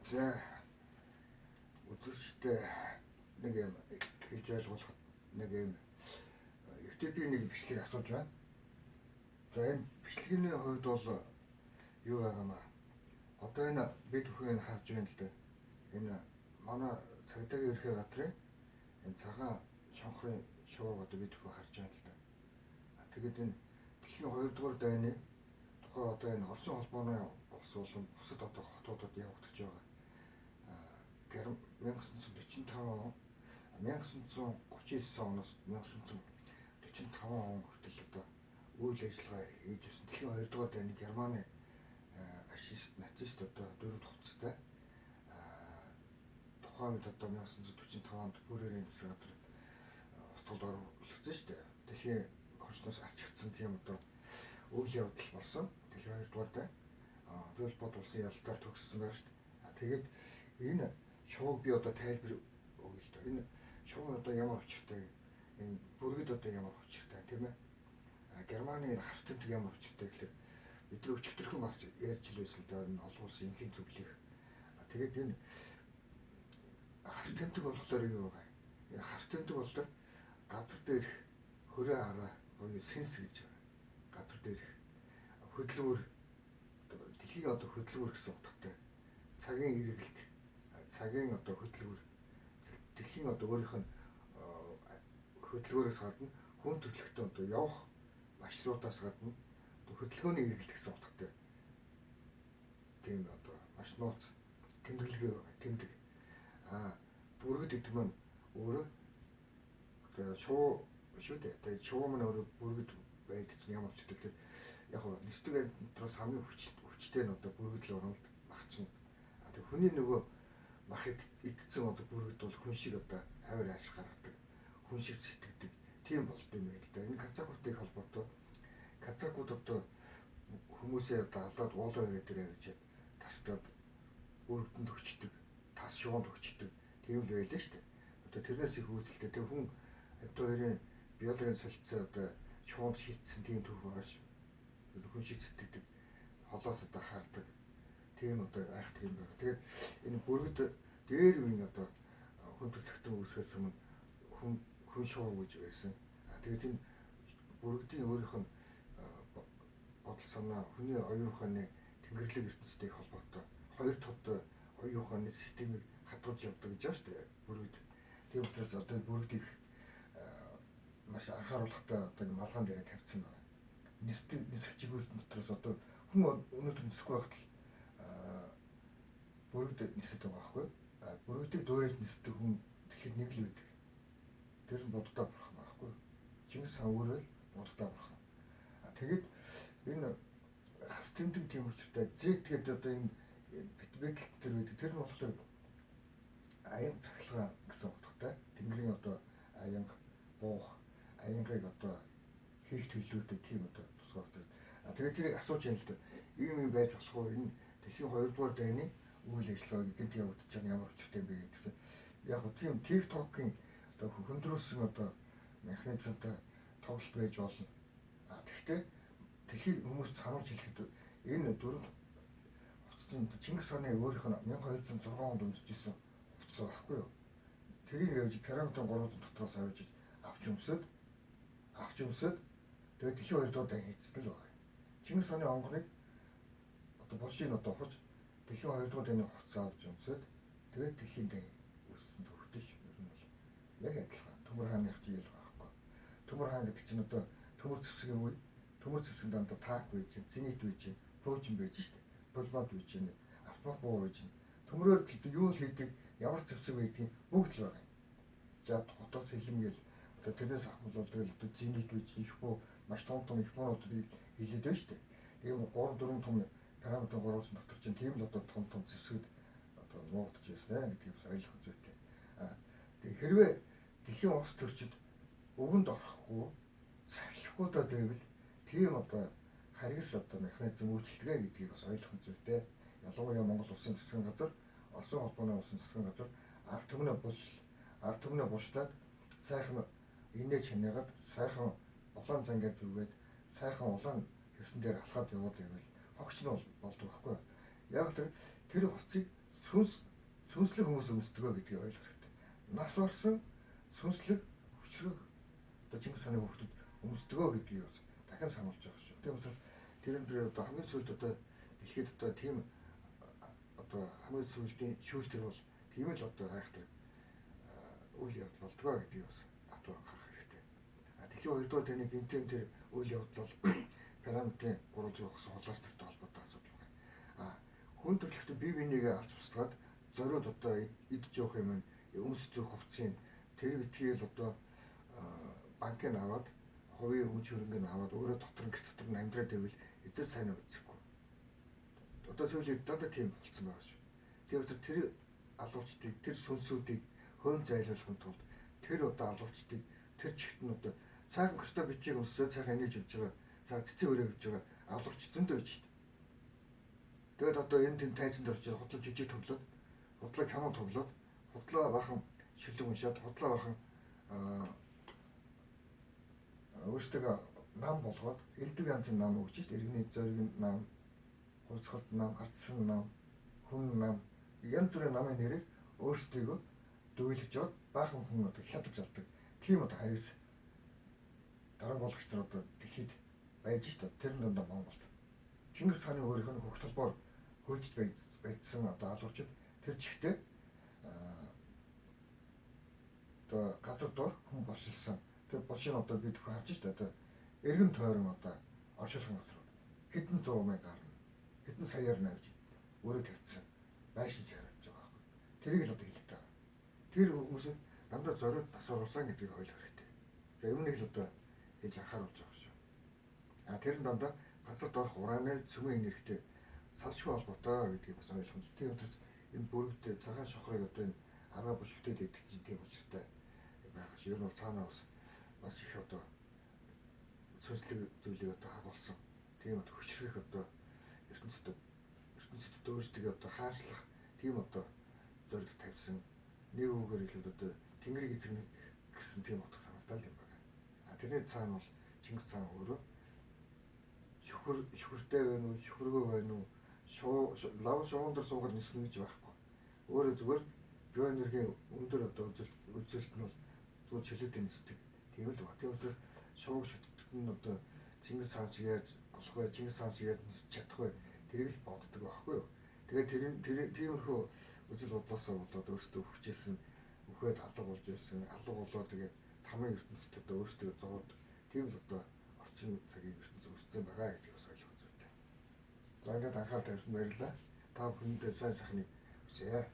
За үзэгчтэй нэг юм хэлж ойлгуулах нэг юм ертөнцийн нэг бичлэг асууж байна. За энэ бичлэгийн хувьд бол юу байгаамаа одоо энэ бид бүхэн харж байгаа л дээ. Энэ манай цагдаагийн ерхий газрын энэ цагаан шонхрын шувууг одоо бид бүхэн харж байгаа л дээ. Тэгээд энэ дэлхийн 2 дугаар дайны тухай одоо энэ Оросын холбооны улс болон бусад одоо хотуудад явагдаж байгаа. 1945 он 1939 оноос 1945 он хүртэл одоо үйл ажиллагаа хийж байсан. Дэлхийн 2 дугаар дайны Германы фашист нацист одоо дөрөв хувцастай тухайн үед одоо 1945 онд бүрээрийн засаг газар устгалд оруулсан шүү дээ. Дэлхийн орчноос арчигдсан тийм одоо үйл явдал болсон. Дэлхийн 2 дугаар дай зөвл бод улсын ялалтаар төгссөн байна шүү дээ. Тэгээд энэ шууг би одоо тайлбар өгье л дээ. Энэ шуу одоо ямар учиртай, энэ бүргэд одоо ямар учиртай тийм ээ. Германы хас тэмдэг ямар учиртай гэхээр бидний өчигдөрхөн бас ярьж л байсан л да энэ олон улсын инхийн зөвлөх. Тэгээд энэ хас тэмдэг болохоор юу вэ? Энэ хас тэмдэг болохоор газар дээрх хөрөө хараа буюу сенс гэж байна. Газар дээрх хөдөлгөөр дэлхийн одоо хөдөлгөөр гэсэн утгатай цагийн эргэлт цагийн одоо хөдөлгөөр дэлхийн одоо өөрийнх нь хөдөлгөөрөөс гадна хүн төрөлхтөө одоо явах маршрутаас гадна хөдөлгөөний эргэлт гэсэн утгатай тийм одоо маш нууц тэмдэглэгээ тэмдэг бүргэд гэдэг нь өөрөө одоо шуу шүү дээ. Тэгээд шуу маань өөрөө бүргэд байдаг чинь ямар ч гэдэг яг нь нэстэг амтраас хамгийн хүчтэй нь одоо бүргэд л оролт магчна. Тэгээд хүний нөгөө мах идсэн одоо бүргэд бол хүн шиг одоо авир ааш гаргадаг, хүн шиг сэтгэдэг тийм болд юм байна л да. Энэ казакуудтай холбоотой казакууд одоо хүмүүсээ одоо алаад уулаа ирээд ирээ гэж тастад бүргэдэнд өгчдөг, тас шуунд өгчдөг тийм л байлаа шүү дээ. Одоо тэрнээс их үүсэлтэй тэг хүн хоёрын биологийн солилцоо одоо шуунд шийдсэн тийм төв байгаа шүү. Хүн шиг сэтгэдэг, холоос одоо хардаг тийм одоо айхтар юм байна. Тэгээд энэ бүргэд дээр үеийн одоо хүн төрөлхтөн үүсгээс өмнө хүн шуу гэж байсан. Тэгээд энэ бүргэдийн өөрийнх нь бодол санаа хүний оюун ухааны тэнгэрлэг ертөнцтэй холбоотой хоёр тод оюун ухааны системийг хадгалж явдаг гэж байна шүү дээ. Бүргэд. Тийм учраас одоо бүргэдийг маш анхааруулгатай одоо малгайн дээр тавьсан байна. Нисэх чиглэлт дотроос одоо хүн өнөөдөр нисэхгүй байхад бүргэд нисэж байгаа байхгүй. Бүргэдийг дуурайж нисдэг хүн тэгэхээр нэг л байдаг. Тэр нь буддаа бурхан байхгүй. Чингис хаан өөрөө буддаа бурхан. Тэгээд энэ хас тэмдэг тийм учиртай зэт гэдэг одоо энэ битбэтл төр байдаг. Тэр нь болохоор аянга цахилгаан гэсэн утгатай. Тэнгэрийн одоо аянга буух, аянгыг одоо хийх төлөвлөлтөд тийм одоо тусгай үзэг. Тэгээд тэрийг асууж яана л да. Ийм байж болох уу? Энэ дэлхийн 2 дугаар дайны үйл ажиллагааг гэнт явагдаж байгаа ямар учиртай юм бэ гэсэн. Яг гоо тийм TikTok-ийн одоо хөндрүүлсэн одоо механизмтай тоглолт байж болно. Тэгэхдээ дэлхийн хүмүүс сануулж хэлэхэд энэ дөрөв хуцсан Чингис хааны өөрийнх нь 1206 онд үндэжсэн хуцсан байхгүй юу? Тэрийг явж пирамидын 300 дотроос авч өмсөд тэгээд дэлхийн 2 дугаар дай хийцдэг л байна. Чингис хааны онгоныг одоо болшийн одоо хуц дэлхийн 2 дугаар дайны хуцас авч өмсөд тэгээд дэлхийн дай үүссэн төвхтэй ш. Ер нь бол яг адилхан. Төмөр хааны хч ийл байхгүй. Төмөр хаан гэдэг чинь одоо төмөр зэвсгийн үе. Төмөр зэвсгийн дандаа таак байж, зенит байж, пөөжин байж штэ. Болбод байж, автомат буу байж. Төмрөөр юу л хийдэг, ямар зэвсэг байдгийг бүгд л байгаа. За хотоос хэлмгээл одоо тэрнээс ахвал тэгэл одоо зенит байж их буу маш том их буунуудыг хилээд байна штэ. Тийм 3-4 том пирамидын 300 дотор чинь тийм л одоо том зэвсгэд одоо нуугдж байсан гэдгийг бас ойлгох зүйтэй. Тэгээ хэрвээ дэлхийн улс төрчид өвөнд орохгүй цахилахгүйдаа байвал тийм одоо харгас одоо механизм үйлчлэгээ гэдгийг бас ойлгох зүйтэй. Ялангуяа Монгол Улсын засгийн газар, Оросын холбооны улсын засгийн газар ард түмнээ булшлаад сайхан инээж хянаагаад сайхан улаан зангаа зүгээд сайхан улаан хэрсэн дээр алхаад яваад байвал хогч нь болдог байхгүй. Яг тэр хуцыг сүнслэг хүмүүс өмсдөгөө гэдгийг ойлгох хэрэгтэй. Нас барсан сүнслэг хүчрэг одоо Чингис хааны хүүхдүүд өмсдөгөө гэдгийг бас дахин сануулж байгаа шүү. Тийм учраас тэрэн дээр одоо хамгийн сүүлд одоо дэлхийд одоо тийм одоо хамгийн сүүлийн шүүлтэр бол тийм л одоо хайхтар үйл явдал болдгоо гэдгийг бас атуу анхаарах хэрэгтэй. Дэлхийн 2 дугаар таны гинтэн тэр үйл явдал бол пирамидын 300 хагас хулгайч нартай холбоотой асуудал байна. Хүн төрөлхтөн бие бинийгээ авч устгаад зориуд одоо идж явах юм өмс зөх хувцсыг тэр битгийл одоо банкыг аваад хувийн өмч хөрөнгөнд аваад өөрөө дотор нь амьдраад байвал эзэр сайн үзэхгүй. Одоо сүүлийн дандаа тийм болцсон байгаа шүү. Тэгээд өдөр тэр алуучдыг тэр сүнсүүдийг хөөн зайлуулахын тулд тэр одоо алуучдыг тэр чигт нь одоо цаахан кристал бичиг өмсөө цаахан энэж явж байгаа цаа цэцэн өрөө явж байгаа алуурч зөндөө байж шүү. Тэгээд одоо энэ тэнд тайзанд орчоод худлаа жижиг тоглоод худлаа камон тоглоод худлаа бахан шүлэг уншаад худлаа бахан өөрсдөө нам болгоод элдэг янзын нам өгч шүү. Иргэний зориг нам, хувьцгалт нам, арцсан нам, хүн нам янз бүрийн намын нэрээр өөрсдийгөө дүүлж яваад баахан хүн одоо хядаж алдаг. Тийм одоо харьяас дарангуулагч нар одоо дэлхийд байж шүү. Тэр нь одоо Монголд. Чингис хааны өөрийнх нь хөх толбоор хөлжиж байцсан одоо алуучид тэр чигтээ одоо газар дор хүн болшилсан. Тэр болшин одоо бид харж шүү. Одоо эргэн тойрон одоо оршуулгын газрууд хэдэн 100 мянга гарна. Хэдэн саяар навж өөрөө тавьчихсан. Байшин харагдаж байгаа байхгүй. Тэрийг л одоо хэлдэг байгаа. Тэр хүмүүсд дандаа зориуд тасварсан гэдгийг ойлгох хэрэгтэй. За үүнийг л одоо хийж анхааруулж байгаа шүү. Тэр нь дандаа газар дорх ураны цөмийн энергитэй салшгүй холбоотой гэдгийг бас ойлгох нь. Тийм учраас энэ бүрэгтэй цагаан шохрыг одоо энэ арга бушигтээд идэх чинь тийм учиртай байгаа шүү. Ер нь цаанаа бас их одоо сүнслэг зүйлийг одоо хагуулсан. Тийм одоо хөшрөх одоо ертөнцид өөрсдөө одоо хааслах тийм одоо зорилго тавьсан. Нэг үгээр хэлбэл одоо Тэнгэрийг эзэгнэ гэсэн тийм утга санаатай л юм байна. Тэрний цаана бол Чингис хаан өөрөө шүхэртэй байна уу, шүхэргөө байна уу, лав шугуун дээр суугаад ниснэ гэж байхгүй. Өөрөө зүгээр биоэнергийн өндөр одоо үзүүлэлт нь бол зүгээр чөлөөтэй нисдэг. Тийм л байна. Тийм учраас шууг шүтдэг нь одоо Чингис хаан шиг яаж болох вэ? Чингис хаан шиг яаж нисч чадах вэ? Тэрийг л боддог байхгүй юу? Тэгээд тиймэрхүү үзэл бодлоосоо болоод өөрсдөө хүчээсэн үхээд алга болж ирсэн. Алга болоо тэгээд тамийн ертөнцид одоо өөрсдөө зовоод тийм л одоо орчин цагийн ертөнц үүссэн байгаа гэдгийг бас ойлгох зүйтэй. За ингээд анхаарал тавьсан баярлалаа. Та бүхэндээ сайн сайхныг хүсье.